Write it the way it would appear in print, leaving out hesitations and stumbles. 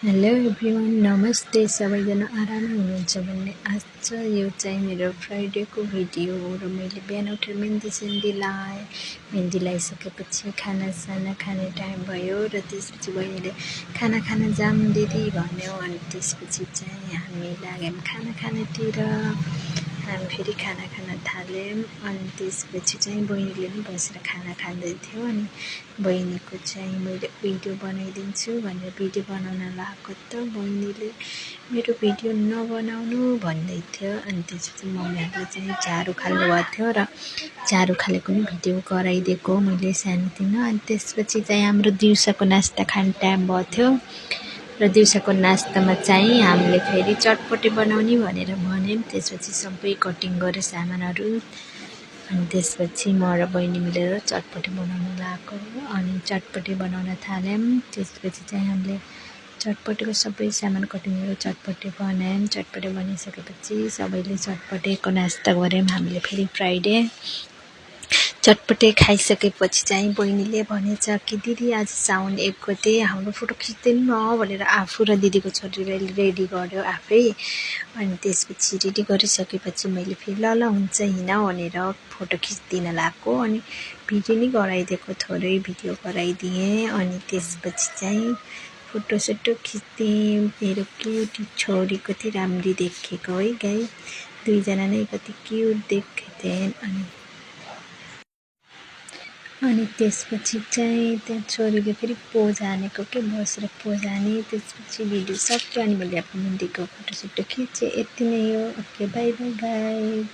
Hello everyone, नमस्ते। सबैजना आरामै हुनुहुन्छ भन्ने आशा छ। यो चाहिँ मेरो फ्राइडेको भिडियो हो र मैले बिहान उठेर मेहन्दी लगाएँ। मेहन्दी लगाइसकेपछि खानासाना खाने टाइम भयो र त्यसपछि बहिनीले खाना खान जाऊँ दिदी भन्यो। अनि त्यसपछि चाहिँ हामी लाग्यौँ खाना खानातिर। हामी फेरि खाना खान थाल्यौँ। अनि त्यसपछि चाहिँ बहिनीले पनि बसेर खाना खाँदै थियो। अनि बहिनीको चाहिँ मैले भिडियो बनाइदिन्छु भनेर भिडियो बनाउन लगाएको त बहिनीले मेरो भिडियो नबनाउनु भन्दै थियो। अनि त्यसपछि मम्मीहरूले चाहिँ झाडु खाल्नुभएको थियो र झाडु खालेको नि भिडियो गराइदिएको मैले सानोतिनो। अनि त्यसपछि चाहिँ हाम्रो दिउँसोको नास्ता खाने टाइम भएको थियो र दिउँसोको नास्तामा चाहिँ हामीले फेरि चटपटे बनाउने भनेर भन्यौँ। त्यसपछि सबै कटिङ गरेँ सामानहरू। अनि त्यसपछि म र बहिनी मिलेर चटपटे बनाउन लगाएको। अनि चटपटे बनाउन थाल्यौँ। त्यसपछि चाहिँ हामीले चटपटेको सबै सामान कटिङ गरेर चटपटे बनायौँ। चटपटे बनाइसकेपछि सबैले चटपटेको नास्ता गऱ्यौँ हामीले फेरि फ्राइडे। चटपटे खाइसकेपछि चाहिँ बहिनीले भनेछ कि दिदी आज साउन 1 गते हाम्रो फोटो खिच्दैन भनेर आफू र दिदीको छोरीले रेडी गर्यो आफै। अनि त्यसपछि रेडी गरिसकेपछि मैले फेरि ल हुन्छ हिँड भनेर फोटो खिच्दिन लगाएको। अनि भिडियो नि गराइदिएको, थोरै भिडियो गराइदिएँ। अनि त्यसपछि चाहिँ फोटोसोटो खिच्थेँ। मेरो क्युट छोरी कति राम्री देखेको है गाइस, दुईजना नै कति क्युट देखेथेँ। अनि त्यसपछि चाहिँ त्यहाँ छोरीले फेरि पोज हानेको के बसेर पोज हाने। त्यसपछि भिडियो सक्यो। अनि मैले आफ्नो मेहन्दीको फोटोसोटो खिचेँ। यति नै हो। Okay, by by guys.